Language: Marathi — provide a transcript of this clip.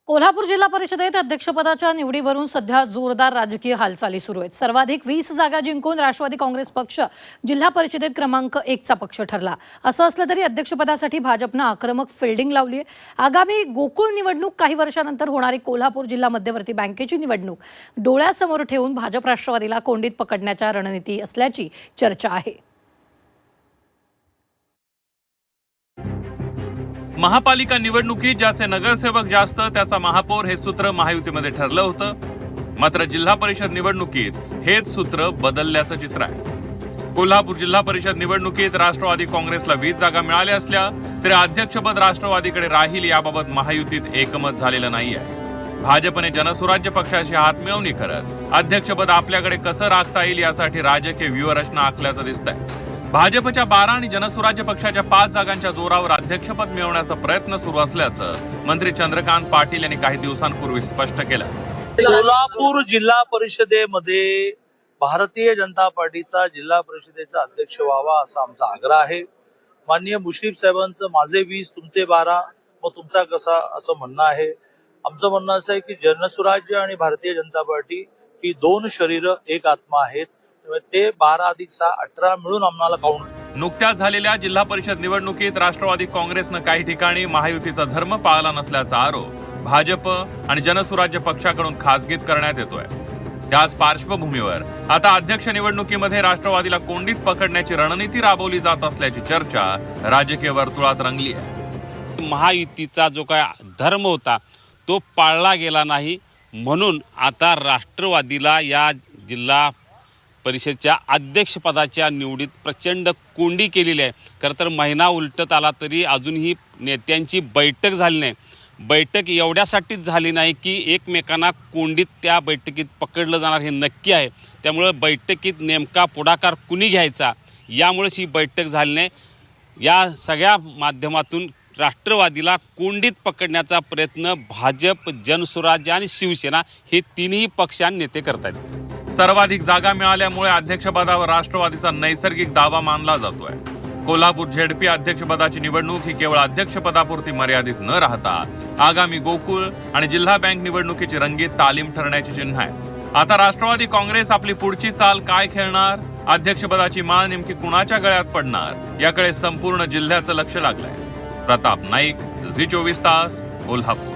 कोल्हापूर जिल्हा परिषदेत अध्यक्षपदाच्या निवडीवरून सध्या जोरदार राजकीय हालचाली सुरू आहेत। सर्वाधिक 20 जागा जिंकून राष्ट्रवादी काँग्रेस पक्ष जिल्हा परिषदेत क्रमांक 1चा पक्ष ठरला। असं असलं तरी अध्यक्षपदासाठी भाजपनं आक्रमक फिल्डिंग लावली आहे। आगामी गोकुळ निवडणूक, काही वर्षांनंतर होणारी कोल्हापूर जिल्हा मध्यवर्ती बँकेची निवडणूक डोळ्यासमोर ठेवून भाजप राष्ट्रवादीला कोंडीत पकडण्याच्या रणनीती असल्याची चर्चा आहे। महापालिका निवडणुकीत ज्याचे नगरसेवक जास्त त्याचा महापौर हे सूत्र महायुतीमध्ये ठरलं होतं। मात्र जिल्हा परिषद निवडणुकीत हेच सूत्र बदलल्याचं चित्र आहे। कोल्हापूर जिल्हा परिषद निवडणुकीत राष्ट्रवादी काँग्रेसला 20 जागा मिळाल्या असल्या तरी अध्यक्षपद राष्ट्रवादीकडे राहील याबाबत महायुतीत एकमत झालेलं नाहीये। भाजपने जनसुराज्य पक्षाशी हातमिळवणी करत अध्यक्षपद आपल्याकडे कसं राखता येईल यासाठी राजकीय व्यूहरचना आखल्याचं दिसतंय। भाजपच्या 12 आणि जनसुराज्य पक्षाच्या 5 जागांच्या जोरावर अध्यक्षपद मिळवण्याचा प्रयत्न सुरू असल्याचं मंत्री चंद्रकांत पाटील यांनी काही दिवसांपूर्वी स्पष्ट केलं। कोल्हापूर जिल्हा परिषदेमध्ये भारतीय जनता पार्टीचा जिल्हा परिषदेचा अध्यक्ष व्हावा असा आमचा आग्रह आहे। माननीय मुश्रीफ साहेबांचं माझे 20 तुमचे 12 मग तुमचा कसा असं म्हणणं आहे। आमचं म्हणणं असं आहे की जनसुराज्य आणि भारतीय जनता पार्टी ही 2 शरीर एक आत्मा आहेत। ते 12 अधिक 6 18 मिळून आम्हाला काउंट। नुकत्याच झालेल्या जिल्हा परिषद निवडणुकीत राष्ट्रवादी काँग्रेसनं काही ठिकाणी महायुतीचा धर्म पाळला नसल्याचा आरोप भाजप आणि जनसुराज्य पक्षाकडून खासगीत करण्यात येतोय। त्याच पार्श्वभूमीवर आता अध्यक्ष निवडणुकीमध्ये राष्ट्रवादीला कोंडीत पकडण्याची रणनीती राबवली जात असल्याची चर्चा राजकीय वर्तुळात रंगली आहे। महायुतीचा जो काय धर्म होता तो पाळला गेला नाही, म्हणून आता राष्ट्रवादीला या जिल्हा परिषदेच्या अध्यक्षपदाच्या निवडीत प्रचंड कोंडी केलेली आहे। खरं तर महिना उलटत आला तरी अजूनही नेत्यांची बैठक झाली नाही। बैठक एवढ्यासाठीच झाली नाही की एकमेकांना कोंडीत त्या बैठकीत पकडलं जाणार हे नक्की आहे। त्यामुळे बैठकीत नेमका पुढाकार कुणी घ्यायचा यामुळेच ही बैठक झाली नाही। या सगळ्या माध्यमातून राष्ट्रवादीला कोंडीत पकडण्याचा प्रयत्न भाजप, जनसुराज्य आणि शिवसेना हे तिन्ही पक्षांचे नेते करतात। सर्वाधिक जागा मिळाल्यामुळे अध्यक्षपदावर राष्ट्रवादीचा नैसर्गिक दावा मानला जातोय। कोल्हापूर झेडपी अध्यक्षपदाची निवडणूक ही केवळ अध्यक्षपदापुरती मर्यादित न राहता आगामी गोकुळ आणि जिल्हा बँक निवडणुकीची रंगीत तालीम ठरण्याची चिन्ह आहे। आता राष्ट्रवादी काँग्रेस आपली पुढची चाल काय खेळणार, अध्यक्षपदाची माळ नेमकी कुणाच्या गळ्यात पडणार याकडे संपूर्ण जिल्ह्याचं लक्ष लागलंय। प्रताप नाईक, झी 24 तास, कोल्हापूर।